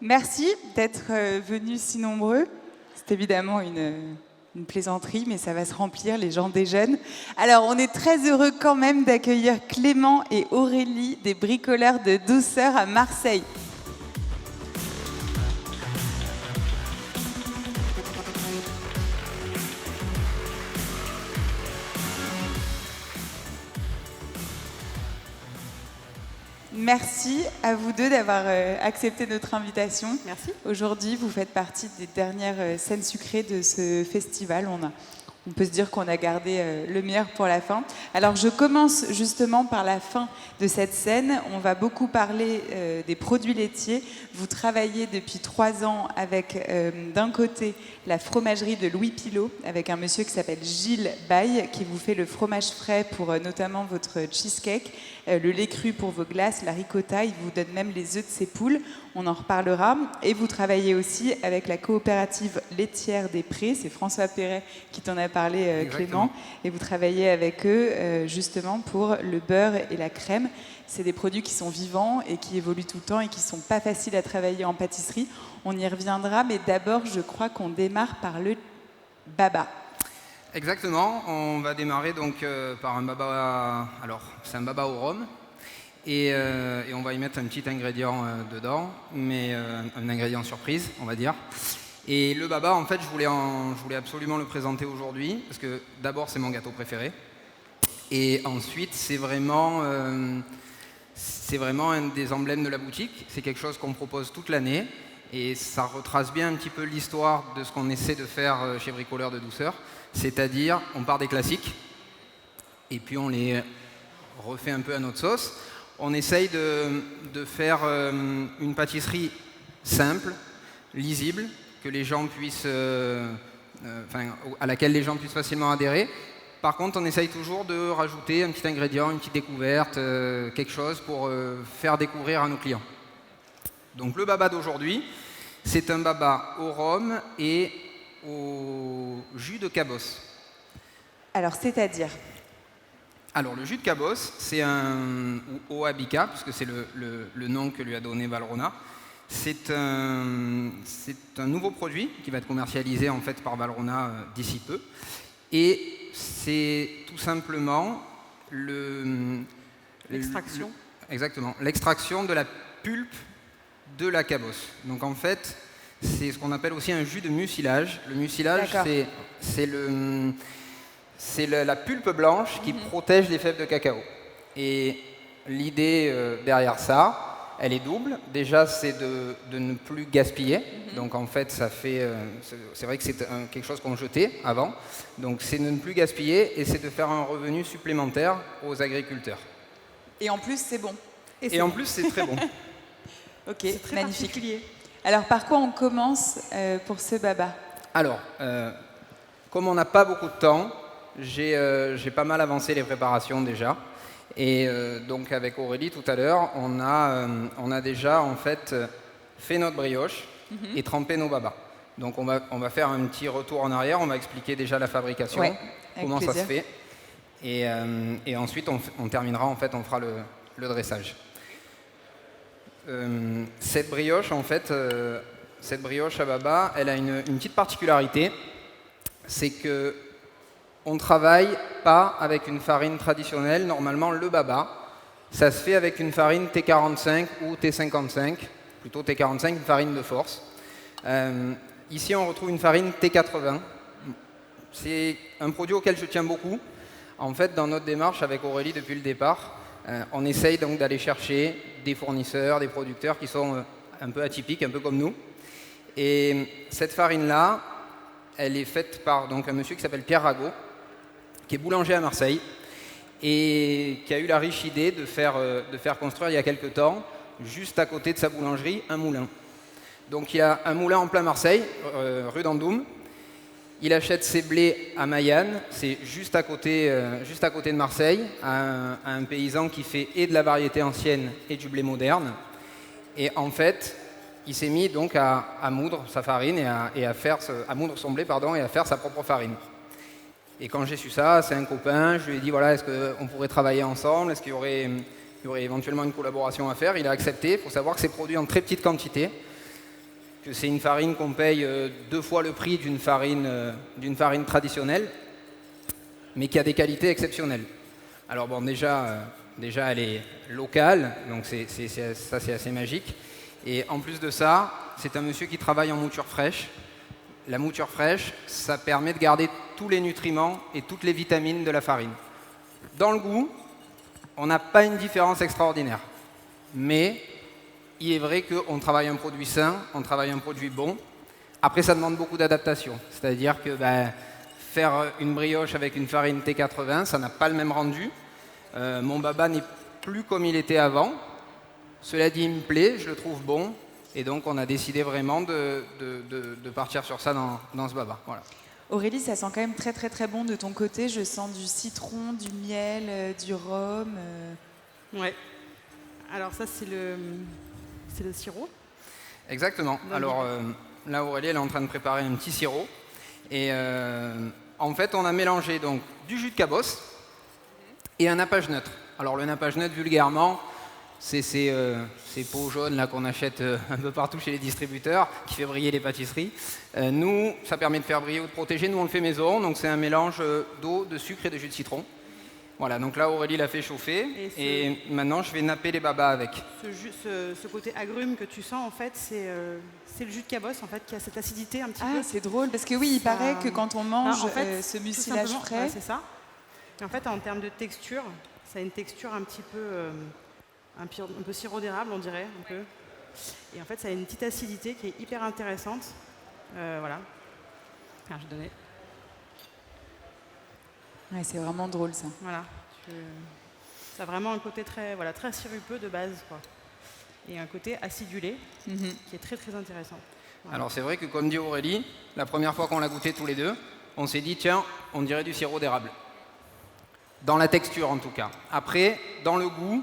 Merci d'être venus si nombreux. C'est évidemment une plaisanterie, mais ça va se remplir, les gens déjeunent. Alors, on est très heureux quand même d'accueillir Clément et Aurélie des bricoleurs de douceur à Marseille. Merci à vous deux d'avoir accepté notre invitation. Merci. Aujourd'hui, vous faites partie des dernières scènes sucrées de ce festival. On peut se dire qu'on a gardé le meilleur pour la fin. Alors, je commence justement par la fin de cette scène. On va beaucoup parler des produits laitiers. Vous travaillez depuis 3 ans avec, d'un côté, la fromagerie de Louis Pilot, avec un monsieur qui s'appelle Gilles Baille, qui vous fait le fromage frais pour notamment votre cheesecake, le lait cru pour vos glaces, la ricotta. Il vous donne même les œufs de ses poules. On en reparlera. Et vous travaillez aussi avec la coopérative laitière des Prés. C'est François Perret qui t'en a parlé, Clément. Et vous travaillez avec eux justement pour le beurre et la crème. C'est des produits qui sont vivants et qui évoluent tout le temps et qui ne sont pas faciles à travailler en pâtisserie. On y reviendra, mais d'abord, je crois qu'on démarre par le baba. Exactement, on va démarrer donc par un baba. Alors, c'est un baba au rhum. Et on va y mettre un petit ingrédient dedans, mais un ingrédient surprise, on va dire. Et le baba, en fait, je voulais absolument le présenter aujourd'hui, parce que d'abord, c'est mon gâteau préféré. Et ensuite, c'est vraiment un des emblèmes de la boutique. C'est quelque chose qu'on propose toute l'année. Et ça retrace bien un petit peu l'histoire de ce qu'on essaie de faire chez Bricoleurs de Douceur. C'est-à-dire, on part des classiques, et puis on les refait un peu à notre sauce. On essaye de faire une pâtisserie simple, lisible, que les gens puissent, à laquelle les gens puissent facilement adhérer. Par contre, on essaye toujours de rajouter un petit ingrédient, une petite découverte, quelque chose pour faire découvrir à nos clients. Donc le baba d'aujourd'hui, c'est un baba au rhum et au jus de cabosse. Alors, c'est-à-dire ? Alors, le jus de cabosse, c'est ou Abica, puisque c'est le nom que lui a donné Valrhona. C'est un nouveau produit qui va être commercialisé en fait par Valrhona d'ici peu. Et c'est tout simplement l'extraction. Exactement, l'extraction de la pulpe de la cabosse. Donc en fait, c'est ce qu'on appelle aussi un jus de mucilage. Le mucilage, c'est la pulpe blanche qui protège les fèves de cacao. Et l'idée derrière ça, elle est double. Déjà, c'est de ne plus gaspiller. Donc en fait, c'est vrai que c'est quelque chose qu'on jetait avant. Donc c'est de ne plus gaspiller et c'est de faire un revenu supplémentaire aux agriculteurs. Et en plus, c'est bon. Et en plus, c'est très bon. Ok, c'est très magnifique. particulier. Alors, par quoi on commence pour ce baba ? Alors, comme on n'a pas beaucoup de temps, j'ai pas mal avancé les préparations déjà. Et donc avec Aurélie tout à l'heure, on a déjà en fait fait notre brioche et trempé nos babas. Donc on va faire un petit retour en arrière, on va expliquer déjà la fabrication, comment ça se fait. Et ensuite on terminera, en fait, on fera le dressage. Cette brioche à baba, elle a une petite particularité, c'est que on travaille pas avec une farine traditionnelle. Normalement, le baba, ça se fait avec une farine T45 ou T55, plutôt T45, une farine de force. Ici, on retrouve une farine T80. C'est un produit auquel je tiens beaucoup. En fait, dans notre démarche avec Aurélie depuis le départ, on essaye donc d'aller chercher des fournisseurs, des producteurs qui sont un peu atypiques, un peu comme nous. Et cette farine-là, elle est faite par donc un monsieur qui s'appelle Pierre Ragot, qui est boulanger à Marseille et qui a eu la riche idée de faire construire il y a quelques temps, juste à côté de sa boulangerie, un moulin. Donc il y a un moulin en plein Marseille, rue d'Andoum. Il achète ses blés à Mayenne, c'est juste à côté de Marseille, à un paysan qui fait et de la variété ancienne et du blé moderne. Et en fait, il s'est mis donc à moudre sa farine à moudre son blé, et à faire sa propre farine. Et quand j'ai su ça, c'est un copain, je lui ai dit voilà, est-ce qu'on pourrait travailler ensemble, est-ce qu'il y aurait éventuellement une collaboration à faire. Il a accepté. Il faut savoir que c'est produit en très petite quantité. que c'est une farine qu'on paye 2 fois le prix d'une farine traditionnelle, mais qui a des qualités exceptionnelles. Alors bon, déjà elle est locale, donc ça c'est assez magique. Et en plus de ça, c'est un monsieur qui travaille en mouture fraîche. La mouture fraîche, ça permet de garder tous les nutriments et toutes les vitamines de la farine. Dans le goût, on n'a pas une différence extraordinaire. Mais il est vrai qu'on travaille un produit sain, on travaille un produit bon. Après, ça demande beaucoup d'adaptation. C'est-à-dire que faire une brioche avec une farine T80, ça n'a pas le même rendu. Mon baba n'est plus comme il était avant. Cela dit, il me plaît, je le trouve bon. Et donc, on a décidé vraiment de partir sur ça dans ce baba. Voilà. Aurélie, ça sent quand même très très très bon de ton côté. Je sens du citron, du miel, du rhum. Ouais. Alors ça, c'est le sirop. Exactement. Alors là, Aurélie, elle est en train de préparer un petit sirop. Et en fait, on a mélangé donc du jus de cabosse et un nappage neutre. Alors le nappage neutre, vulgairement, c'est ces pots jaunes là qu'on achète un peu partout chez les distributeurs, qui fait briller les pâtisseries. Nous, ça permet de faire briller ou de protéger. Nous, on le fait maison, donc c'est un mélange d'eau, de sucre et de jus de citron. Voilà, donc là, Aurélie l'a fait chauffer, et maintenant, je vais napper les babas avec. Ce côté agrume que tu sens, en fait, c'est le jus de cabosse, en fait, qui a cette acidité un petit peu. Ah, c'est drôle, parce que oui, il paraît que quand on mange en fait, ce mucilage frais... Ouais, c'est ça. Et en fait, en termes de texture, ça a une texture un petit peu... un peu sirop d'érable, on dirait, un peu. Et en fait, ça a une petite acidité qui est hyper intéressante. Voilà. Alors, je vais donner. Ouais, c'est vraiment drôle, ça. Voilà. Ça a vraiment un côté très sirupeux de base, quoi. Et un côté acidulé, qui est très, très intéressant. Voilà. Alors, c'est vrai que, comme dit Aurélie, la première fois qu'on l'a goûté tous les deux, on s'est dit, tiens, on dirait du sirop d'érable. Dans la texture, en tout cas. Après, dans le goût,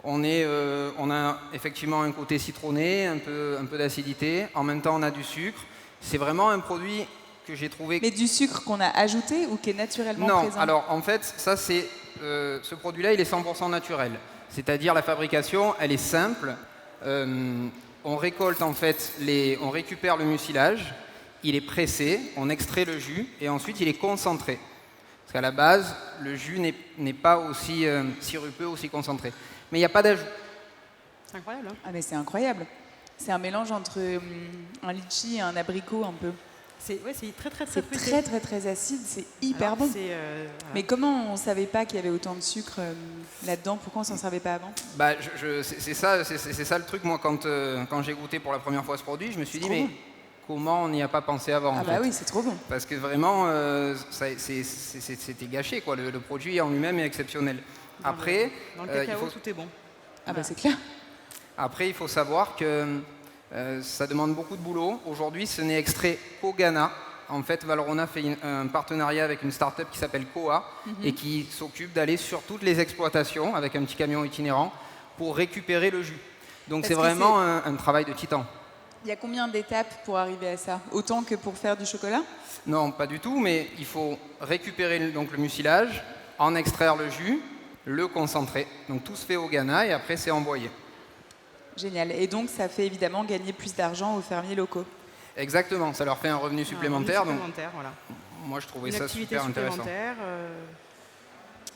on a effectivement un côté citronné, un peu d'acidité. En même temps, on a du sucre. C'est vraiment un produit que j'ai trouvé... Mais du sucre qu'on a ajouté ou qui est naturellement présent? Non, alors en fait, ça c'est ce produit-là, il est 100% naturel. C'est-à-dire la fabrication, elle est simple. On récolte en fait, on récupère le mucilage, il est pressé, on extrait le jus et ensuite il est concentré. Parce qu'à la base, le jus n'est pas aussi sirupeux, aussi concentré. Mais il n'y a pas d'ajout. C'est incroyable, hein? Ah mais c'est incroyable. C'est un mélange entre un litchi et un abricot un peu. C'est très très très C'est fruité. très très très acide, c'est hyper bon. Voilà. Mais comment on ne savait pas qu'il y avait autant de sucre là-dedans? Pourquoi on s'en servait pas avant? C'est ça le truc, moi, quand j'ai goûté pour la première fois ce produit, je me suis dit, mais comment on n'y a pas pensé avant? Ah bah oui, c'est trop bon. Parce que vraiment, c'était gâché, quoi. Le produit en lui-même est exceptionnel. Après, dans le cacao, tout est bon. Ah bah c'est clair. Après, il faut savoir que ça demande beaucoup de boulot. Aujourd'hui, ce n'est extrait qu'au Ghana. En fait, Valrhona fait un partenariat avec une start-up qui s'appelle Koa et qui s'occupe d'aller sur toutes les exploitations avec un petit camion itinérant pour récupérer le jus. Donc c'est vraiment un travail de titan. Il y a combien d'étapes pour arriver à ça? Autant que pour faire du chocolat? Non, pas du tout, mais il faut récupérer donc le mucilage, en extraire le jus, le concentrer. Donc tout se fait au Ghana et après c'est envoyé. Génial. Et donc, ça fait évidemment gagner plus d'argent aux fermiers locaux. Exactement, ça leur fait un revenu supplémentaire. Voilà. Moi, je trouvais Une ça activité super intéressant. supplémentaire.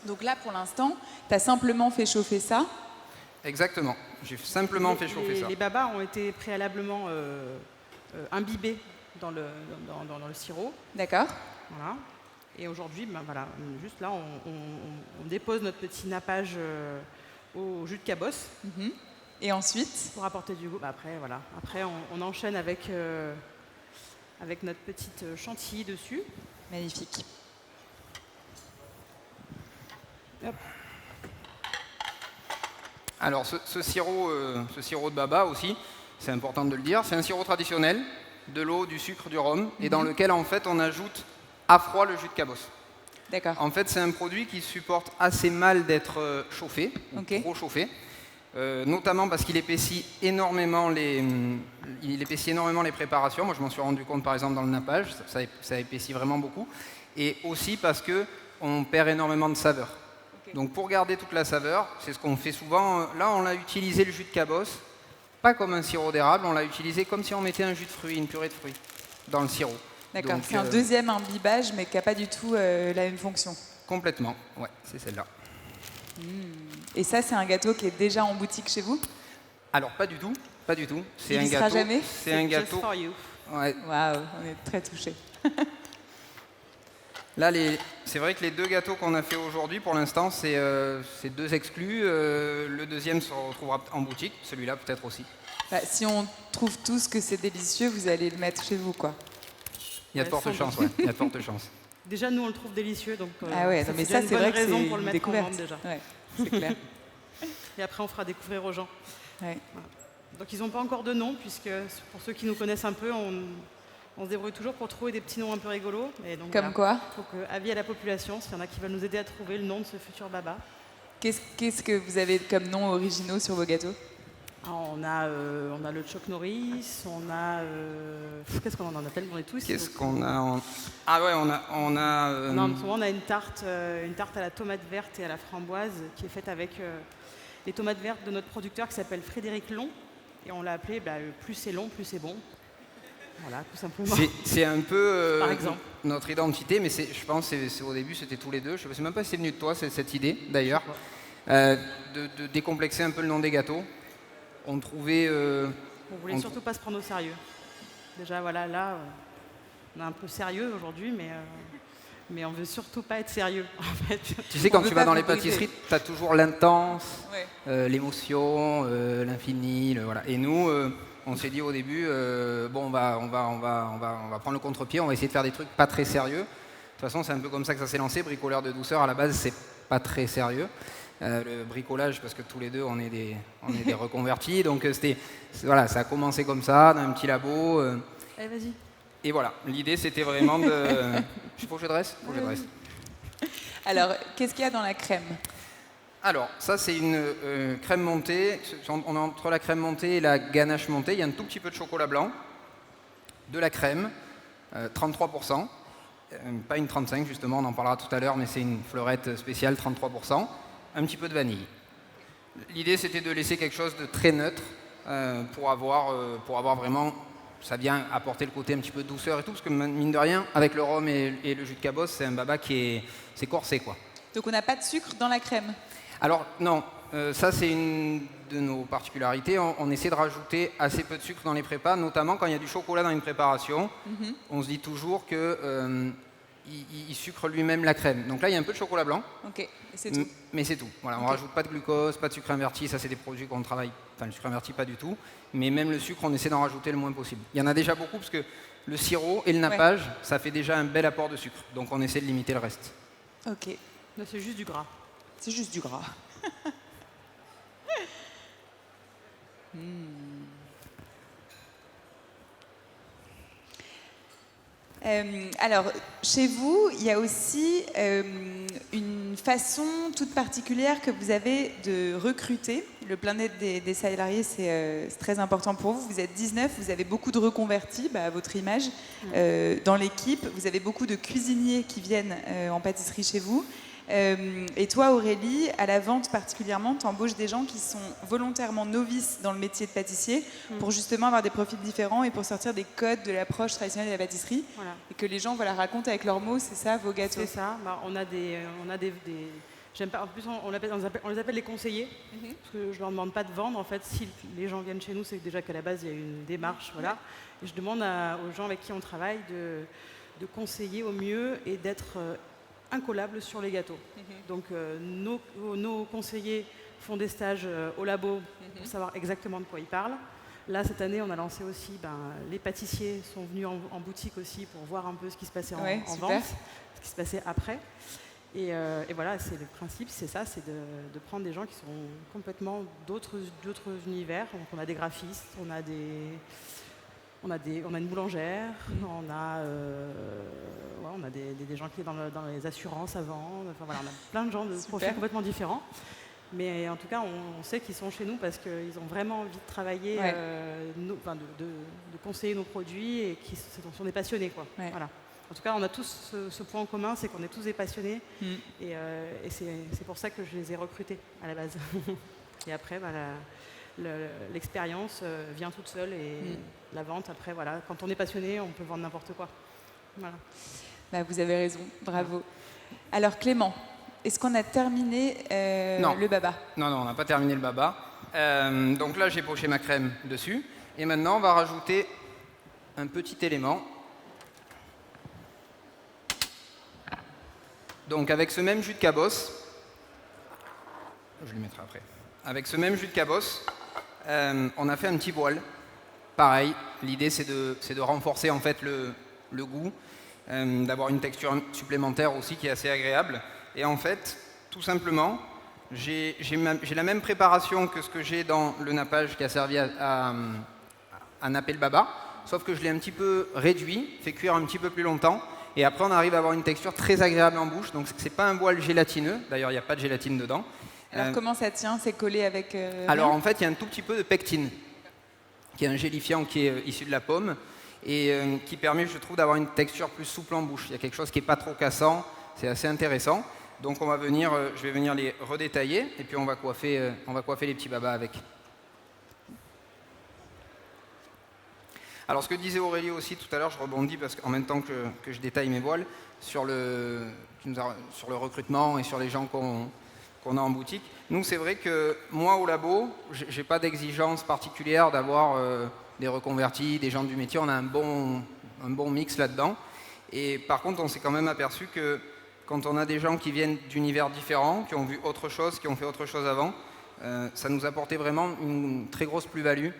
Donc là, pour l'instant, tu as simplement fait chauffer ça. Exactement, j'ai simplement fait chauffer ça. Les babas ont été préalablement imbibés dans le sirop. D'accord. Voilà. Et aujourd'hui, voilà, juste là, on dépose notre petit nappage au jus de cabosse. Et ensuite? Pour apporter du goût. Après, voilà. Après, on enchaîne avec notre petite chantilly dessus. Magnifique. Hop. Alors, ce sirop de baba aussi, c'est important de le dire, c'est un sirop traditionnel, de l'eau, du sucre, du rhum, et dans lequel, en fait, on ajoute à froid le jus de cabosse. D'accord. En fait, c'est un produit qui supporte assez mal d'être chauffé, ou trop chauffé. Notamment parce qu'il épaissit énormément les préparations. Moi, je m'en suis rendu compte, par exemple, dans le nappage, ça épaissit vraiment beaucoup. Et aussi parce qu'on perd énormément de saveur. Donc, pour garder toute la saveur, c'est ce qu'on fait souvent. Là, on a utilisé le jus de cabosse, pas comme un sirop d'érable, on l'a utilisé comme si on mettait un jus de fruits, une purée de fruits dans le sirop. D'accord, c'est un deuxième imbibage, mais qui n'a pas du tout la même fonction. Complètement, ouais, c'est celle-là. Et ça, c'est un gâteau qui est déjà en boutique chez vous? Alors, pas du tout, pas du tout. Il y sera jamais? C'est un gâteau. Just for you. Ouais. Waouh, on est très touchés. Là, c'est vrai que les 2 gâteaux qu'on a fait aujourd'hui, pour l'instant, c'est 2 exclus. Le deuxième se retrouvera en boutique, celui-là peut-être aussi. Bah, si on trouve tous que c'est délicieux, vous allez le mettre chez vous, quoi. Il y a de fortes chances, ouais. Il y a de fortes chances. Déjà, nous, on le trouve délicieux, donc ah ouais, non, mais ça, c'est vrai que raison c'est pour le une mettre en découverte. vente déjà. Ouais, c'est clair. Et après, on fera découvrir aux gens. Ouais. Voilà. Donc, ils n'ont pas encore de nom, puisque pour ceux qui nous connaissent un peu, on se débrouille toujours pour trouver des petits noms un peu rigolos. Et donc, Comme quoi? Donc, avis à la population, s'il y en a qui veulent nous aider à trouver le nom de ce futur baba. Qu'est-ce que vous avez comme noms originaux sur vos gâteaux? On a le Chuck Norris, on a... qu'est-ce qu'on en appelle? On est tous. Qu'est-ce qu'on a Ah ouais, on a Non, souvent, on a une tarte à la tomate verte et à la framboise qui est faite avec les tomates vertes de notre producteur qui s'appelle Frédéric Long. Et on l'a appelé plus c'est long, plus c'est bon. Voilà, tout simplement. C'est un peu Par exemple. notre identité, mais je pense que au début, c'était tous les deux. Je ne sais même pas si c'est venu de toi, cette idée, d'ailleurs, de décomplexer un peu le nom des gâteaux. On trouvait... on voulait surtout pas se prendre au sérieux. Déjà, voilà, là, on est un peu sérieux aujourd'hui, mais on veut surtout pas être sérieux, en fait. Tu sais, quand tu vas dans les favoriser. pâtisseries, tu as toujours l'intense, Ouais. l'émotion, l'infini, voilà. Et nous, on s'est dit au début, bon, on va prendre le contre-pied, on va essayer de faire des trucs pas très sérieux. De toute façon, c'est un peu comme ça que ça s'est lancé. Bricoleur de douceur, à la base, c'est pas très sérieux. Le bricolage, parce que tous les deux, on est des reconvertis. Donc, voilà, ça a commencé comme ça, dans un petit labo. Allez, vas-y. Et voilà, l'idée, c'était vraiment de... Faut que je dresse? Faut que je dresse. Alors, qu'est-ce qu'il y a dans la crème? Alors, ça, c'est une crème montée. On a entre la crème montée et la ganache montée, il y a un tout petit peu de chocolat blanc, de la crème, 33%. Pas une 35, justement, on en parlera tout à l'heure, mais c'est une fleurette spéciale, 33%. Un petit peu de vanille. L'idée, c'était de laisser quelque chose de très neutre pour avoir vraiment... Ça vient apporter le côté un petit peu de douceur et tout, parce que mine de rien, avec le rhum et le jus de cabosse, c'est un baba c'est corsé, quoi. Donc on n'a pas de sucre dans la crème? Alors non, ça c'est une de nos particularités. On essaie de rajouter assez peu de sucre dans les prépas, notamment quand il y a du chocolat dans une préparation. On se dit toujours que il sucre lui-même la crème. Donc là, il y a un peu de chocolat blanc. Ok, et c'est tout. Mais c'est tout. Voilà, on rajoute pas de glucose, pas de sucre inverti. Ça, c'est des produits qu'on travaille. Enfin, le sucre inverti, pas du tout. Mais même le sucre, on essaie d'en rajouter le moins possible. Il y en a déjà beaucoup parce que le sirop et le nappage, ça fait déjà un bel apport de sucre. Donc on essaie de limiter le reste. Ok, Là, c'est juste du gras. c'est juste du gras. Alors, chez vous, il y a aussi une façon toute particulière que vous avez de recruter. Le bien-être des salariés, c'est très important pour vous. Vous êtes 19, vous avez beaucoup de reconvertis, à votre image, dans l'équipe. Vous avez beaucoup de cuisiniers qui viennent en pâtisserie chez vous. Et toi, Aurélie, à la vente particulièrement, tu embauches des gens qui sont volontairement novices dans le métier de pâtissier pour justement avoir des profils différents et pour sortir des codes de l'approche traditionnelle de la pâtisserie. Voilà. Et que les gens racontent avec leurs mots, c'est ça, vos gâteaux? C'est ça. On a des j'aime pas. En plus, on les appelle les conseillers, parce que je leur demande pas de vendre. En fait, si les gens viennent chez nous, c'est déjà qu'à la base il y a une démarche, voilà. Et je demande aux gens avec qui on travaille de conseiller au mieux et d'être incollables sur les gâteaux. Donc nos conseillers font des stages au labo pour savoir exactement de quoi ils parlent. Là, cette année, on a lancé aussi, les pâtissiers sont venus en boutique aussi pour voir un peu ce qui se passait en vente, ce qui se passait après. Et voilà, c'est le principe, c'est ça, c'est de prendre des gens qui sont complètement d'autres univers. Donc on a des graphistes, on a une boulangère, on a des gens qui sont dans les assurances avant. Enfin, voilà, on a plein de gens de profils complètement différents. Mais en tout cas, on sait qu'ils sont chez nous parce qu'ils ont vraiment envie de travailler, de conseiller nos produits et qui sont des passionnés, quoi. Ouais. Voilà. En tout cas, on a tous ce point en commun, c'est qu'on est tous des passionnés. Et c'est pour ça que je les ai recrutés à la base. Et après, l'expérience vient toute seule et la vente, après, voilà, quand on est passionné, on peut vendre n'importe quoi. Voilà. Bah, vous avez raison, bravo. Alors Clément, est-ce qu'on a terminé le baba? Non, on n'a pas terminé le baba. Donc là, j'ai poché ma crème dessus. Et maintenant, on va rajouter un petit élément. Donc avec ce même jus de cabosse, je le mettrai après. Avec ce même jus de cabosse, on a fait un petit voile. Pareil, l'idée c'est de renforcer en fait le goût, d'avoir une texture supplémentaire aussi qui est assez agréable. Et en fait, tout simplement, j'ai la même préparation que ce que j'ai dans le nappage qui a servi à napper le baba, sauf que je l'ai un petit peu réduit, fait cuire un petit peu plus longtemps. Et après, on arrive à avoir une texture très agréable en bouche. Donc, ce n'est pas un voile gélatineux. D'ailleurs, il n'y a pas de gélatine dedans. Alors, comment ça tient? C'est collé avec... Alors, en fait, il y a un tout petit peu de pectine, qui est un gélifiant qui est issu de la pomme et qui permet, je trouve, d'avoir une texture plus souple en bouche. Il y a quelque chose qui n'est pas trop cassant. C'est assez intéressant. Donc, je vais venir les redétailler et puis on va coiffer les petits babas avec. Alors ce que disait Aurélie aussi tout à l'heure, je rebondis parce qu'en même temps que je détaille mes voiles, sur le recrutement et sur les gens qu'on a en boutique. Nous, c'est vrai que moi au labo, j'ai pas d'exigence particulière d'avoir des reconvertis, des gens du métier, on a un bon mix là-dedans. Et par contre, on s'est quand même aperçu que quand on a des gens qui viennent d'univers différents, qui ont vu autre chose, qui ont fait autre chose avant, ça nous apportait vraiment une très grosse plus-value.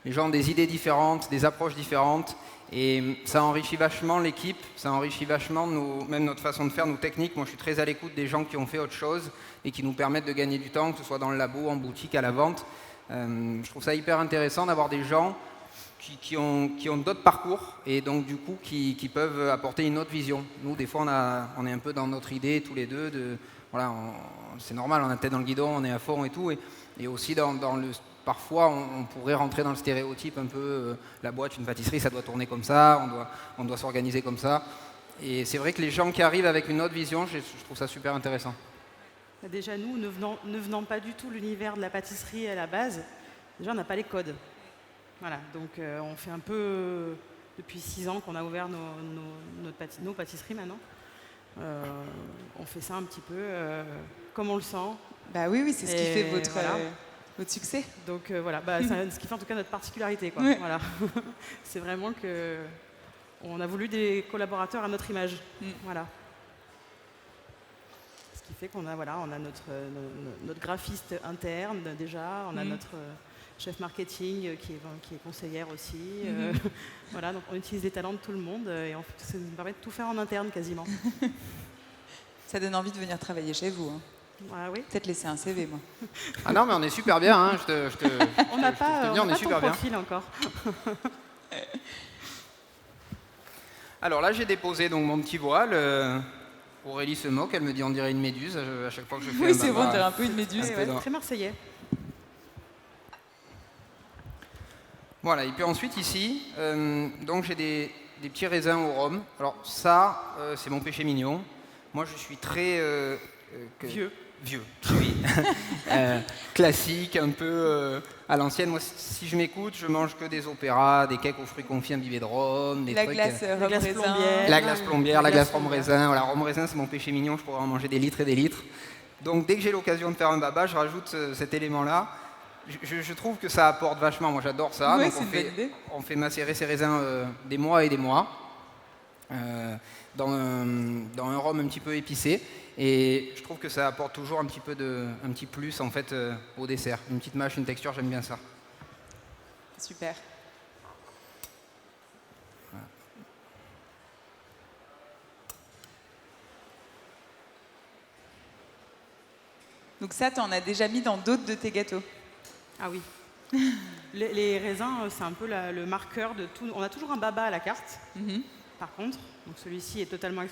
Les gens ont des idées différentes, des approches différentes, et ça enrichit vachement l'équipe, ça enrichit vachement même notre façon de faire, nos techniques. Moi, je suis très à l'écoute des gens qui ont fait autre chose et qui nous permettent de gagner du temps, que ce soit dans le labo, en boutique, à la vente. Je trouve ça hyper intéressant d'avoir des gens qui ont d'autres parcours et donc du coup qui peuvent apporter une autre vision. Nous, des fois, on est un peu dans notre idée tous les deux. Voilà, c'est normal, on a la tête dans le guidon, on est à fond et tout, et aussi parfois, on pourrait rentrer dans le stéréotype un peu, la boîte, une pâtisserie, ça doit tourner comme ça, on doit s'organiser comme ça. Et c'est vrai que les gens qui arrivent avec une autre vision, je trouve ça super intéressant. Déjà, nous, ne venant pas du tout l'univers de la pâtisserie à la base, déjà, on n'a pas les codes. Voilà, donc on fait un peu, depuis 6 ans qu'on a ouvert nos pâtisseries maintenant, on fait ça un petit peu comme on le sent. Bah oui, c'est ce qui fait votre succès. Donc voilà, ce qui fait en tout cas notre particularité, quoi. Oui. Voilà. C'est vraiment qu'on a voulu des collaborateurs à notre image. Voilà. Ce qui fait qu'on a, on a notre graphiste interne déjà, on a notre chef marketing qui est conseillère aussi. Voilà, donc on utilise les talents de tout le monde et ça nous permet de tout faire en interne quasiment. Ça donne envie de venir travailler chez vous. Hein. Ah, oui. Peut-être laisser un CV, moi. Ah non, mais on est super bien, hein. On n'a pas on est super bien. Profil encore. Alors là, j'ai déposé donc mon petit voile. Aurélie se moque, elle me dit on dirait une méduse à chaque fois que je fais oui, c'est bon, on dirait un peu une méduse. Très marseillais. Voilà, et puis ensuite ici, donc j'ai des petits raisins au rhum. Alors ça, c'est mon péché mignon. Moi, je suis très... Vieux, oui. Classique, un peu à l'ancienne. Moi, si je m'écoute, je mange que des opéras, des cakes aux fruits confits imbibés de rhum, des trucs... Glace plombière. La glace plombière, la glace rhum raisin. Voilà, rhum raisin, c'est mon péché mignon, je pourrais en manger des litres et des litres. Donc dès que j'ai l'occasion de faire un baba, je rajoute cet élément-là. Je trouve que ça apporte vachement, moi j'adore ça. Oui, donc on fait macérer ces raisins des mois et des mois dans un rhum un petit peu épicé. Et je trouve que ça apporte toujours un petit plus en fait au dessert. Une petite mâche, une texture, j'aime bien ça. Super. Voilà. Donc ça, tu en as déjà mis dans d'autres de tes gâteaux? Ah oui. Les raisins, c'est un peu le marqueur de tout. On a toujours un baba à la carte, par contre. Donc celui-ci est totalement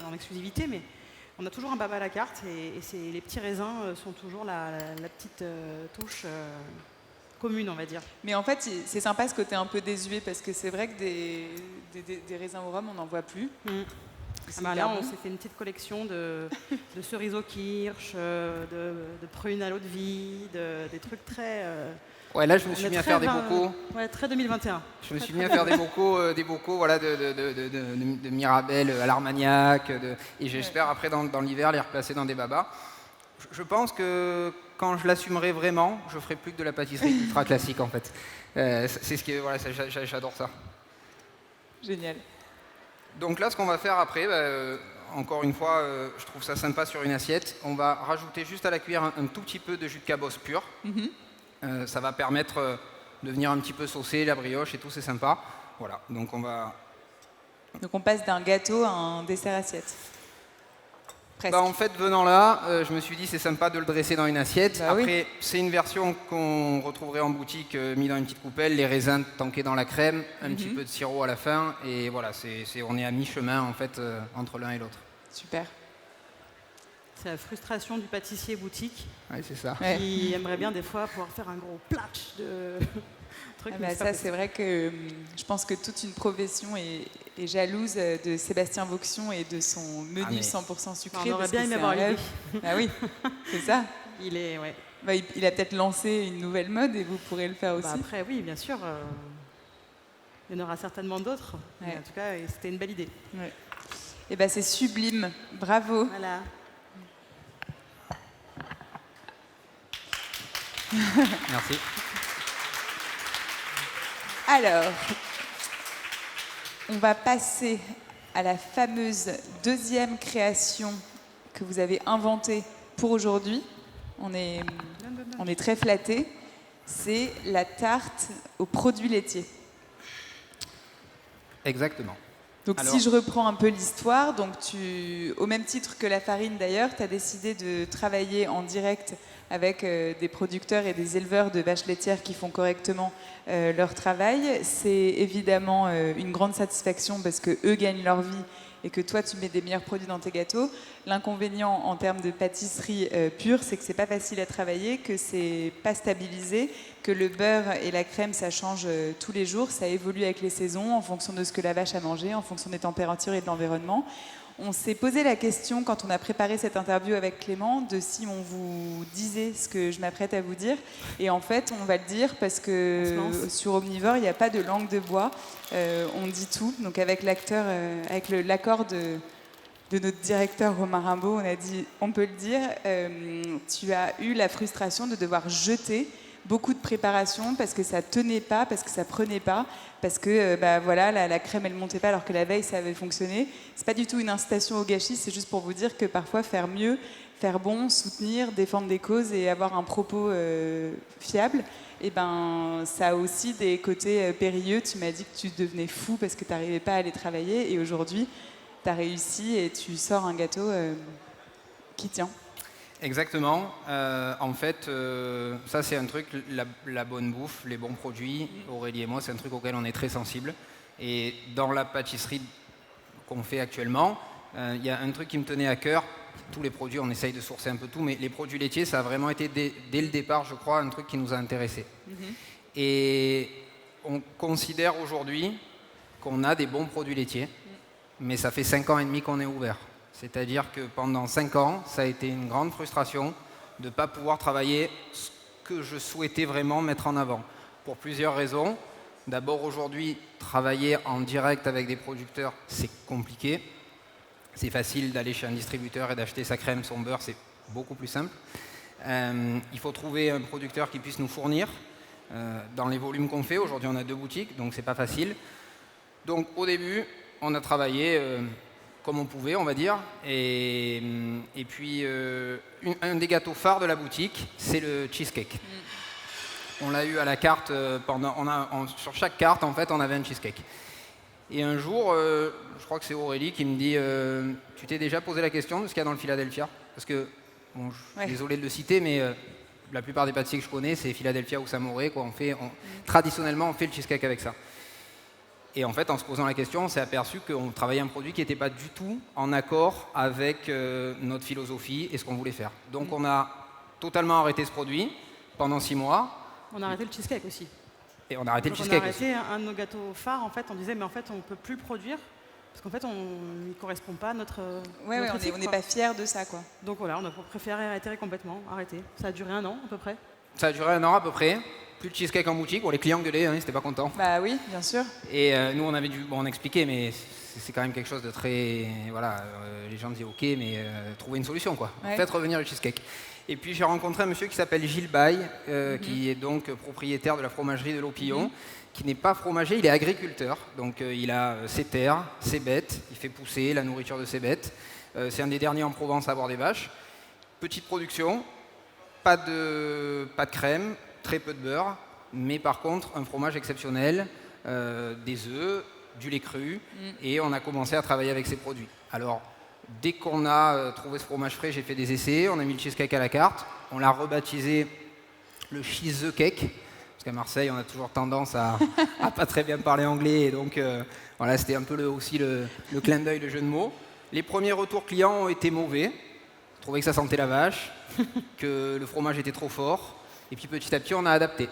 en exclusivité, mais on a toujours un baba à la carte et les petits raisins sont toujours la petite touche commune, on va dire. Mais en fait, c'est sympa ce côté un peu désuet parce que c'est vrai que des raisins au rhum, on n'en voit plus. C'est Là, hyper on bon. s'est fait une petite collection de cerises au kirsch, de prunes à l'eau de vie, des trucs très... Ouais, là, je me on suis est mis à très faire des 20 bocaux. Ouais, très 2021. Je me suis mis à faire des bocaux voilà, de Mirabelle à l'Armagnac. Et j'espère, après, dans l'hiver, les replacer dans des babas. Je pense que quand je l'assumerai vraiment, je ferai plus que de la pâtisserie ultra classique, en fait. C'est ce que... Voilà, j'adore ça. Génial. Donc là, ce qu'on va faire après, encore une fois, je trouve ça sympa sur une assiette. On va rajouter juste à la cuillère un tout petit peu de jus de cabosse pur. Ça va permettre de venir un petit peu saucer la brioche et tout, c'est sympa. Voilà, donc Donc on passe d'un gâteau à un dessert assiette. Presque. En fait, venant là, je me suis dit c'est sympa de le dresser dans une assiette. Bah oui. Après, c'est une version qu'on retrouverait en boutique, mis dans une petite coupelle, les raisins tankés dans la crème, un petit peu de sirop à la fin, et voilà, on est à mi-chemin en fait entre l'un et l'autre. Super. C'est la frustration du pâtissier boutique Ouais, c'est ça. Ouais. qui aimerait bien des fois pouvoir faire un gros platch de trucs. Ah mais bah c'est pas ça, possible. c'est vrai que je pense que toute une profession est jalouse de Sébastien Vauxion et de son menu mais- 100% sucré. On aurait parce bien que aimé c'est avoir un l'idée. rêve. Ah oui, c'est ça. Il est, ouais. Bah, il a peut-être lancé une nouvelle mode et vous pourrez le faire aussi. Après, oui, bien sûr. Il y en aura certainement d'autres. Mais Ouais. en tout cas, c'était une belle idée. Ouais. Et ben c'est sublime. Bravo. Voilà. Merci. Alors, on va passer à la fameuse deuxième création que vous avez inventée pour aujourd'hui. On est très flattés. C'est la tarte aux produits laitiers. Exactement. Donc Alors- si je reprends un peu l'histoire, donc au même titre que la farine d'ailleurs, tu as décidé de travailler en direct avec des producteurs et des éleveurs de vaches laitières qui font correctement leur travail. C'est évidemment une grande satisfaction parce que eux gagnent leur vie et que toi tu mets des meilleurs produits dans tes gâteaux. L'inconvénient en termes de pâtisserie pure, c'est que c'est pas facile à travailler, que c'est pas stabilisé, que le beurre et la crème ça change tous les jours, ça évolue avec les saisons en fonction de ce que la vache a mangé, en fonction des températures et de l'environnement. On s'est posé la question quand on a préparé cette interview avec Clément de si on vous disait ce que je m'apprête à vous dire. Et en fait, on va le dire parce que On se lance. sur Omnivore, il n'y a pas de langue de bois. On dit tout. Donc avec l'accord de notre directeur Romain Rimbaud, on a dit, on peut le dire, tu as eu la frustration de devoir jeter beaucoup de préparation parce que ça tenait pas, parce que ça prenait pas, parce que voilà, la crème elle montait pas alors que la veille ça avait fonctionné. C'est pas du tout une incitation au gâchis, c'est juste pour vous dire que parfois faire mieux, faire bon, soutenir, défendre des causes et avoir un propos fiable, et ça a aussi des côtés périlleux. Tu m'as dit que tu devenais fou parce que tu n'arrivais pas à aller travailler et aujourd'hui tu as réussi et tu sors un gâteau qui tient. Exactement. En fait, ça c'est un truc, la bonne bouffe, les bons produits, Aurélie et moi, c'est un truc auquel on est très sensible. Et dans la pâtisserie qu'on fait actuellement, il y a un truc qui me tenait à cœur. Tous les produits, on essaye de sourcer un peu tout, mais les produits laitiers, ça a vraiment été dès le départ, je crois, un truc qui nous a intéressés. Et on considère aujourd'hui qu'on a des bons produits laitiers, mais ça fait 5 ans et demi qu'on est ouvert. C'est-à-dire que pendant 5 ans, ça a été une grande frustration de ne pas pouvoir travailler ce que je souhaitais vraiment mettre en avant. Pour plusieurs raisons. D'abord, aujourd'hui, travailler en direct avec des producteurs, c'est compliqué. C'est facile d'aller chez un distributeur et d'acheter sa crème, son beurre, c'est beaucoup plus simple. Il faut trouver un producteur qui puisse nous fournir dans les volumes qu'on fait. Aujourd'hui, on a 2 boutiques, donc c'est pas facile. Donc au début, on a travaillé comme on pouvait, on va dire. Et puis, un des gâteaux phares de la boutique, c'est le cheesecake. On l'a eu à la carte, sur chaque carte, en fait, on avait un cheesecake. Et un jour, je crois que c'est Aurélie qui me dit tu t'es déjà posé la question de ce qu'il y a dans le Philadelphia? Parce que, bon, je suis désolé de le citer, mais la plupart des pâtissiers que je connais, c'est Philadelphia ou Samouraï. Traditionnellement, on fait le cheesecake avec ça. Et en fait, en se posant la question, on s'est aperçu qu'on travaillait un produit qui n'était pas du tout en accord avec notre philosophie et ce qu'on voulait faire. Donc on a totalement arrêté ce produit pendant 6 mois. On a arrêté le cheesecake aussi. Et on a arrêté le Donc cheesecake on a aussi. arrêté un de nos gâteaux phares. En fait, on disait, mais en fait, on ne peut plus le produire parce qu'en fait, on n'y correspond pas à notre, Ouais, notre on éthique, n'est quoi. pas fiers de ça, quoi. Donc voilà, on a préféré réitérer complètement, arrêter. Ça a duré 1 an à peu près. Ça a duré 1 an à peu près. Plus de cheesecake en boutique. Bon, les clients gueulaient, hein, ils n'étaient pas contents. Bah oui, bien sûr. Et nous, on avait dû on expliquer, mais c'est quand même quelque chose de très... Voilà, les gens disaient OK, mais trouver une solution, quoi. Ouais. Faites revenir le cheesecake. Et puis j'ai rencontré un monsieur qui s'appelle Gilles Baye, qui est donc propriétaire de la fromagerie de l'Opillon, qui n'est pas fromager, il est agriculteur. Donc il a ses terres, ses bêtes, il fait pousser la nourriture de ses bêtes. C'est un des derniers en Provence à avoir des vaches. Petite production, pas de crème, très peu de beurre, mais par contre un fromage exceptionnel, des œufs, du lait cru, et on a commencé à travailler avec ces produits. Alors, dès qu'on a trouvé ce fromage frais, j'ai fait des essais, on a mis le cheesecake à la carte, on l'a rebaptisé le cheese the cake, parce qu'à Marseille, on a toujours tendance à pas très bien parler anglais, et donc voilà, c'était un peu aussi le clin d'œil, le jeu de mots. Les premiers retours clients ont été mauvais, je trouvais que ça sentait la vache, que le fromage était trop fort, et puis petit à petit, on a adapté.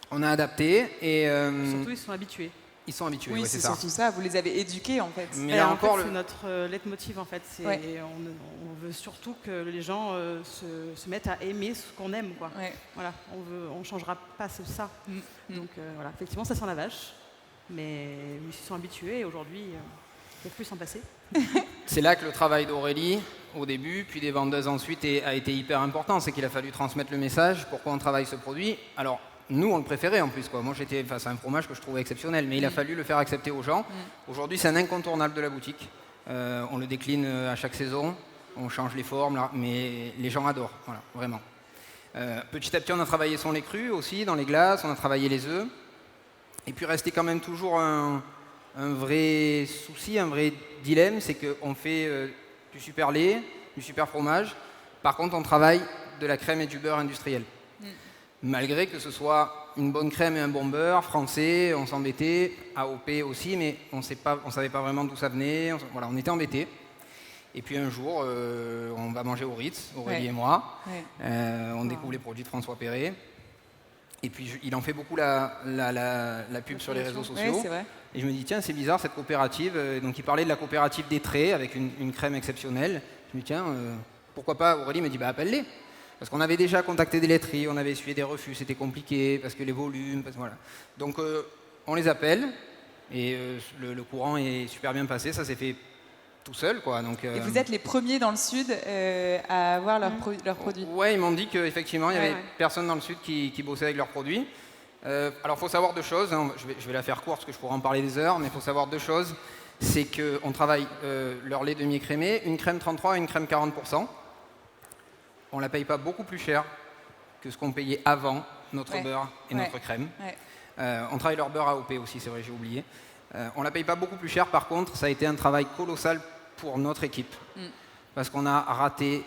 On a adapté, et... Surtout, ils sont habitués. Ils sont habitués, Oui, ouais, c'est ça. surtout ça, vous les avez éduqués en fait. Mais Et là en encore, fait, c'est notre leitmotiv en fait. On veut surtout que les gens se mettent à aimer ce qu'on aime, quoi. Ouais. Voilà, on changera pas ça. Donc voilà, effectivement, ça sent la vache, mais ils se sont habitués et aujourd'hui, ils ne peuvent plus s'en passer. c'est là que le travail d'Aurélie, au début, puis des vendeuses ensuite, a été hyper important. C'est qu'il a fallu transmettre le message, pourquoi on travaille ce produit. Alors, nous, on le préférait en plus, quoi. Moi, j'étais face à un fromage que je trouvais exceptionnel, mais il a fallu le faire accepter aux gens. Aujourd'hui, c'est un incontournable de la boutique. On le décline à chaque saison, on change les formes, là, mais les gens adorent, voilà, vraiment. Petit à petit, on a travaillé son lait cru aussi, dans les glaces, on a travaillé les œufs. Et puis, restait quand même toujours un vrai souci, un vrai dilemme, c'est qu'on fait du super lait, du super fromage. Par contre, on travaille de la crème et du beurre industriel. Malgré que ce soit une bonne crème et un bon beurre, français, on s'embêtait, AOP aussi, mais on ne savait pas vraiment d'où ça venait, voilà, on était embêtés. Et puis un jour, on va manger au Ritz, Aurélie et moi, on découvre les produits de François Perret, et puis il en fait beaucoup la pub sur les réseaux sociaux, c'est vrai. et je me dis tiens c'est bizarre cette coopérative, donc il parlait de la coopérative des traits avec une crème exceptionnelle, je me dis tiens, pourquoi pas, Aurélie me dit bah appelle-les. Parce qu'on avait déjà contacté des laiteries, on avait essuyé des refus, c'était compliqué, parce que les volumes, voilà. Donc on les appelle, et le courant est super bien passé, ça s'est fait tout seul, quoi. Donc, Et vous êtes les premiers dans le Sud à avoir leurs produits. Ouais, ils m'ont dit qu'effectivement, il n'y avait personne dans le Sud qui bossait avec leurs produits. Alors il faut savoir deux choses, hein. Je vais la faire courte, parce que je pourrais en parler des heures, mais il faut savoir deux choses. C'est qu'on travaille leur lait demi-écrémé, une crème 33 et une crème 40%. On ne la paye pas beaucoup plus cher que ce qu'on payait avant notre beurre et notre crème. On travaille leur beurre AOP aussi, c'est vrai, j'ai oublié. On ne la paye pas beaucoup plus cher, par contre, ça a été un travail colossal pour notre équipe. Parce qu'on a raté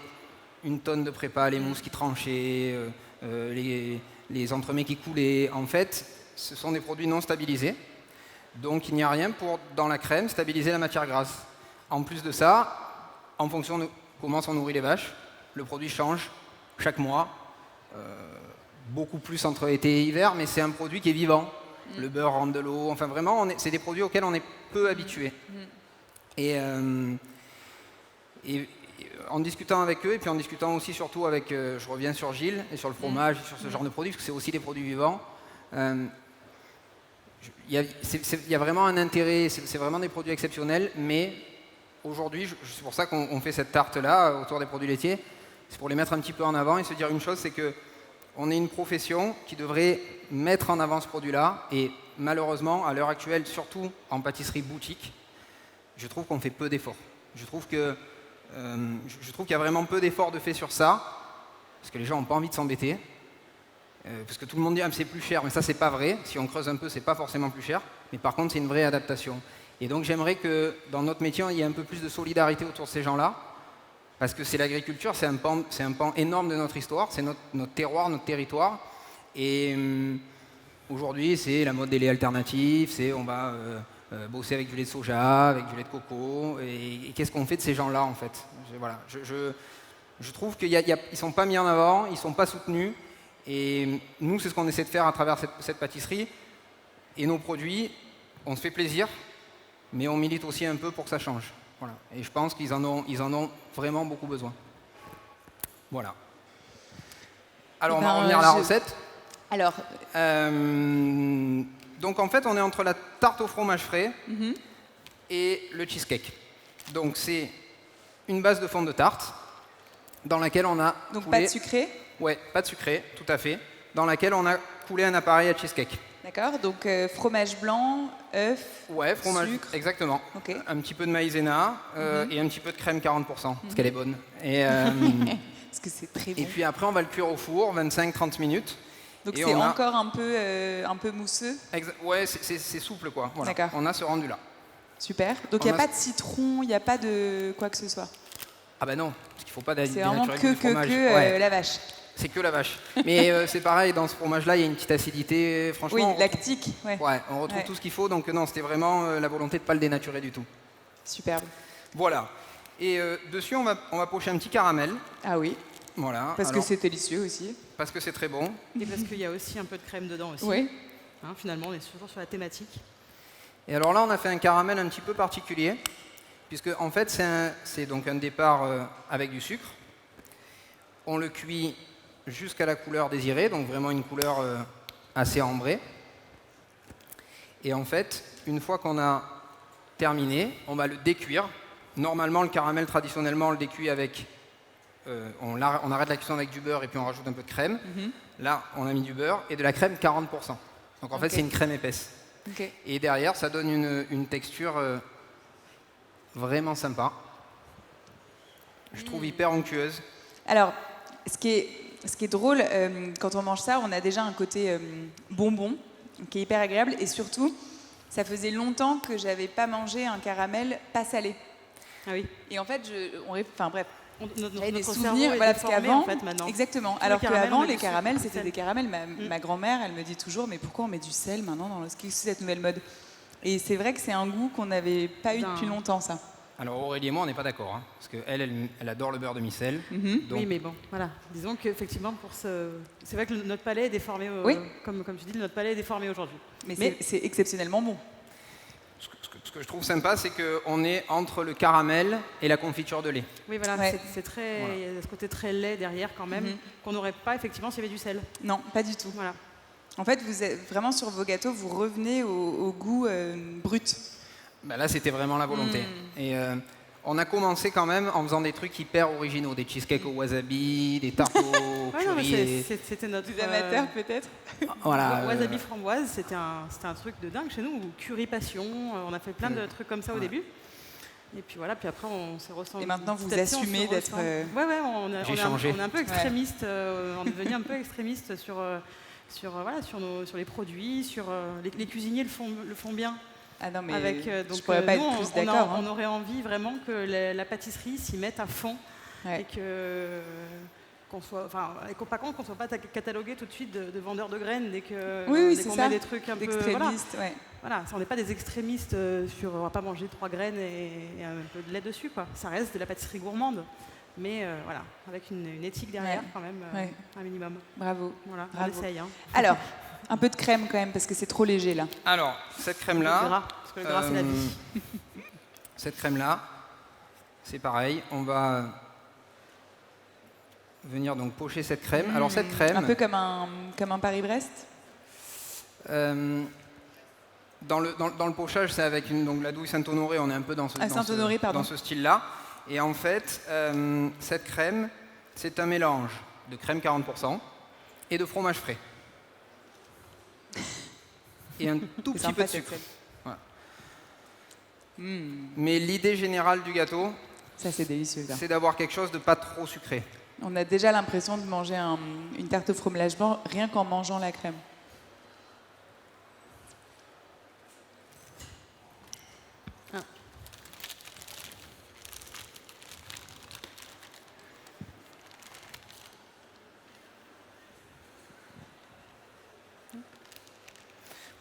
une tonne de prépa, les mousses qui tranchaient, les entremets qui coulaient. En fait, ce sont des produits non stabilisés. Donc il n'y a rien pour, dans la crème, stabiliser la matière grasse. En plus de ça, en fonction de comment sont nourries les vaches, le produit change chaque mois, beaucoup plus entre été et hiver, mais c'est un produit qui est vivant. Le beurre rentre de l'eau, enfin vraiment, c'est des produits auxquels on est peu habitué. Et en discutant avec eux, et puis en discutant aussi surtout avec, je reviens sur Gilles, et sur le fromage, et sur ce genre de produits, parce que c'est aussi des produits vivants, il y a vraiment un intérêt, c'est vraiment des produits exceptionnels, mais aujourd'hui, c'est pour ça qu'on fait cette tarte-là autour des produits laitiers, c'est pour les mettre un petit peu en avant et se dire une chose, c'est qu'on est une profession qui devrait mettre en avant ce produit-là, et malheureusement, à l'heure actuelle, surtout en pâtisserie boutique, je trouve qu'on fait peu d'efforts. Je trouve qu'il y a vraiment peu d'efforts de fait sur ça, parce que les gens n'ont pas envie de s'embêter, parce que tout le monde dit ah, c'est plus cher, mais ça c'est pas vrai. Si on creuse un peu, c'est pas forcément plus cher, mais par contre c'est une vraie adaptation. Et donc j'aimerais que dans notre métier, il y ait un peu plus de solidarité autour de ces gens-là, parce que c'est l'agriculture, c'est un pan énorme de notre histoire, c'est notre terroir, notre territoire. Et aujourd'hui, c'est la mode des laits alternatifs, c'est on va bosser avec du lait de soja, avec du lait de coco. Et qu'est-ce qu'on fait de ces gens-là, en fait? Voilà, je trouve qu'ils ne sont pas mis en avant, ils ne sont pas soutenus. Et nous, c'est ce qu'on essaie de faire à travers cette pâtisserie. Et nos produits, on se fait plaisir, mais on milite aussi un peu pour que ça change. Voilà. Et je pense qu'ils en ont vraiment beaucoup besoin. Voilà. Alors, on va revenir à la recette. Alors, donc en fait, on est entre la tarte au fromage frais et le cheesecake. Donc c'est une base de fonte de tarte dans laquelle on a donc coulé... pas de sucré? Ouais, pas de sucré, tout à fait. Dans laquelle on a coulé un appareil à cheesecake. D'accord, donc fromage blanc, œuf, Ouais, fromage, sucre. exactement. Ok. Un petit peu de maïzena et un petit peu de crème 40%, parce qu'elle est bonne. Et, Parce que c'est très bon. et puis après, on va le cuire au four, 25-30 minutes. Donc et c'est on a- encore un peu mousseux. Ouais, c'est souple, quoi. Voilà. D'accord. On a ce rendu-là. Super. Donc il n'y On a a- pas de citron, il n'y a pas de quoi que ce soit. Ah bah non, parce qu'il ne faut pas C'est vraiment dénaturer du fromage. que Ouais. la vache. C'est que la vache. Mais c'est pareil, dans ce fromage-là, il y a une petite acidité. Franchement, Oui, on retrouve- lactique. Ouais. Ouais, on retrouve Ouais. tout ce qu'il faut. Donc non, c'était vraiment la volonté de ne pas le dénaturer du tout. Superbe. Voilà. Et dessus, on va pocher un petit caramel. Ah oui, Voilà. parce que Alors, c'est délicieux aussi. parce que c'est très bon. Et parce qu'il y a aussi un peu de crème dedans aussi. Oui. Hein, finalement, on est toujours sur la thématique. Et alors là, on a fait un caramel un petit peu particulier, puisque en fait, c'est donc un départ avec du sucre. On le cuit jusqu'à la couleur désirée, donc vraiment une couleur assez ambrée. Et en fait, une fois qu'on a terminé, on va le décuire. Normalement, le caramel, traditionnellement, on le décuit avec... on arrête la cuisson avec du beurre et puis on rajoute un peu de crème. Là, on a mis du beurre et de la crème 40%. Donc en fait, Ok. c'est une crème épaisse. Ok. Et derrière, ça donne une texture vraiment sympa. Je trouve hyper onctueuse. Alors, ce qui est drôle, quand on mange ça, on a déjà un côté bonbon, qui est hyper agréable. Et surtout, ça faisait longtemps que j'avais pas mangé un caramel pas salé. Ah oui. Et en fait, enfin bref, Notre j'avais des cerveau souvenirs, est voilà, parce déformé, qu'avant, en fait, maintenant. exactement. Tous les Alors caramels, on qu'avant, met les du sucre, caramels, du c'était sel. des caramels. Ma grand-mère, elle me dit toujours, mais pourquoi on met du sel maintenant dans qu'est-ce que c'est cette nouvelle mode? Et c'est vrai que c'est un goût qu'on n'avait pas eu depuis longtemps, ça. Alors Aurélie et moi, on n'est pas d'accord, hein, parce qu'elle elle adore le beurre de micelle. Donc, Oui, mais bon, voilà. Disons qu'effectivement, c'est vrai que notre palais est déformé, Oui. comme tu dis, notre palais est déformé aujourd'hui. Mais c'est exceptionnellement bon. ce que je trouve sympa, c'est qu'on est entre le caramel et la confiture de lait. Oui, voilà, Ouais. c'est très, Voilà. il y a ce côté très lait derrière quand même, qu'on n'aurait pas effectivement s'il y avait du sel. Non, pas du tout. Voilà. En fait, vous êtes vraiment sur vos gâteaux, vous revenez au goût brut. Ben là, c'était vraiment la volonté. Et on a commencé quand même en faisant des trucs hyper originaux, des cheesecakes au wasabi, des tartes au Ouais, non, mais curry. c'était notre Plus amateur, peut-être. Voilà, wasabi framboise, c'était un truc de dingue chez nous. Ou curry passion, on a fait plein de trucs comme ça au début. Et puis voilà, puis après on s'est ressenti. Et maintenant, vous petit à petit, on se assumez d'être, ressent. Ouais, J'ai changé. on est un peu extrémiste. On est devenu un peu extrémiste sur les produits, sur les cuisiniers le font bien. Ah non, mais Avec, je pourrais pas nous, être plus d'accord. on aurait envie vraiment que la pâtisserie s'y mette à fond Ouais. et qu'on soit, enfin, et par contre qu'on soit pas catalogué tout de suite de vendeurs de graines dès que Oui, dès c'est qu'on ça. met des trucs un peu, voilà. D'extrémistes, ouais. Voilà, on n'est pas des extrémistes sur on va pas manger 3 graines et un peu de lait dessus, quoi. Ça reste de la pâtisserie gourmande, mais voilà, avec une éthique derrière Ouais. quand même, Ouais. un minimum. Bravo. Voilà, Bravo. on essaye. Hein. Alors, un peu de crème quand même, parce que c'est trop léger là. Alors, cette Le crème-là, gras, parce que le gras c'est la vie. cette crème-là, c'est pareil, on va venir donc pocher cette crème. Alors cette crème, Un peu comme un Paris-Brest. dans le pochage, c'est avec donc la douille Saint-Honoré, on est un peu dans Ah, Saint-Honoré, pardon. dans ce style-là. Et en fait, cette crème, c'est un mélange de crème 40% et de fromage frais. Et un tout C'est petit sympa, peu de cette sucre. crème. Voilà. Mm. Mais l'idée générale du gâteau, Ça, c'est délicieux. Ça. c'est d'avoir quelque chose de pas trop sucré. On a déjà l'impression de manger une tarte au fromage blanc rien qu'en mangeant la crème.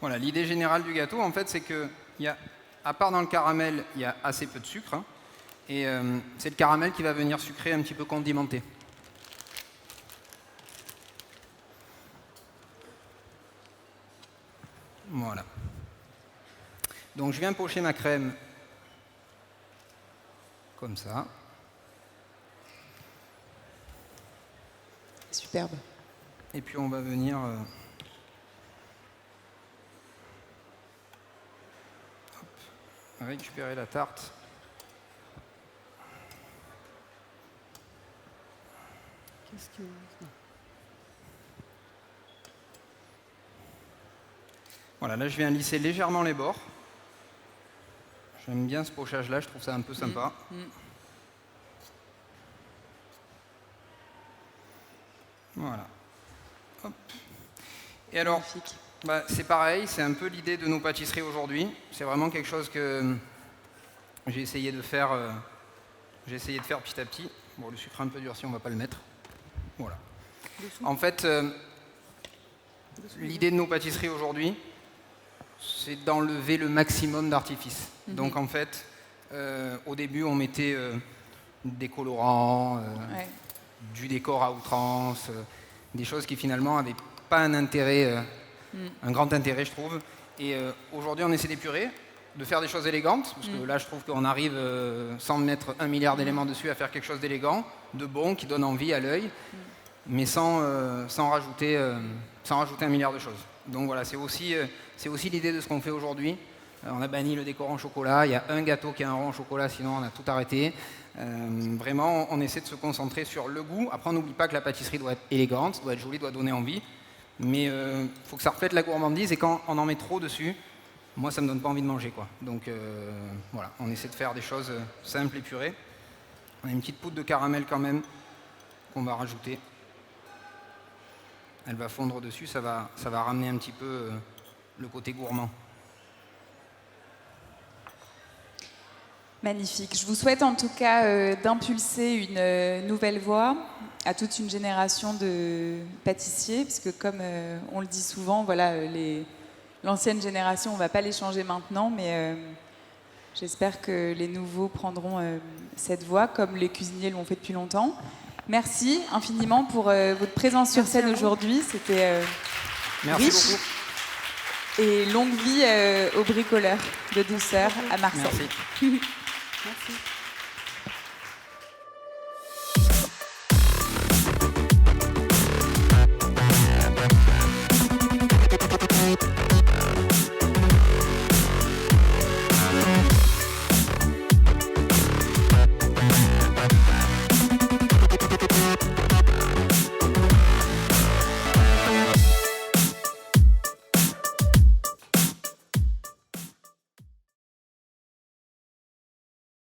Voilà, l'idée générale du gâteau, en fait, c'est que, à part dans le caramel, il y a assez peu de sucre. Hein, et c'est le caramel qui va venir sucrer, un petit peu condimenter. Voilà. Donc je viens pocher ma crème comme ça. Superbe. Et puis on va venir récupérer la tarte. Qu'est-ce que... Voilà, là je viens lisser légèrement les bords. J'aime bien ce pochage-là, je trouve ça un peu sympa. Voilà. Hop. Et alors, c'est pareil, c'est un peu l'idée de nos pâtisseries aujourd'hui. C'est vraiment quelque chose que j'ai essayé de faire petit à petit. Bon, le sucre un peu durci, on ne va pas le mettre. Voilà. En fait, l'idée de nos pâtisseries aujourd'hui, c'est d'enlever le maximum d'artifices. Donc en fait, au début, on mettait des colorants, du décor à outrance, des choses qui finalement n'avaient pas un intérêt, un grand intérêt, je trouve. Et aujourd'hui, on essaie d'épurer, de faire des choses élégantes, parce que là, je trouve qu'on arrive, sans mettre 1 milliard d'éléments dessus, à faire quelque chose d'élégant, de bon, qui donne envie à l'œil, mais sans rajouter 1 milliard de choses. Donc voilà, c'est aussi l'idée de ce qu'on fait aujourd'hui. On a banni le décor en chocolat, il y a un gâteau qui a un rond en chocolat, sinon on a tout arrêté. Vraiment, on essaie de se concentrer sur le goût. Après, on n'oublie pas que la pâtisserie doit être élégante, doit être jolie, doit donner envie. Mais il faut que ça reflète la gourmandise, et quand on en met trop dessus, moi ça me donne pas envie de manger, quoi. Donc voilà, on essaie de faire des choses simples et purées. On a une petite poudre de caramel quand même qu'on va rajouter. Elle va fondre dessus, ça va ramener un petit peu le côté gourmand. Magnifique. Je vous souhaite en tout cas d'impulser une nouvelle voie à toute une génération de pâtissiers, parce que comme on le dit souvent, voilà, l'ancienne génération, on ne va pas les changer maintenant, mais j'espère que les nouveaux prendront cette voie, comme les cuisiniers l'ont fait depuis longtemps. Merci infiniment pour votre présence sur scène aujourd'hui. C'était Merci riche. beaucoup. Et longue vie aux bricoleurs de douceur à Marseille. Merci. Merci.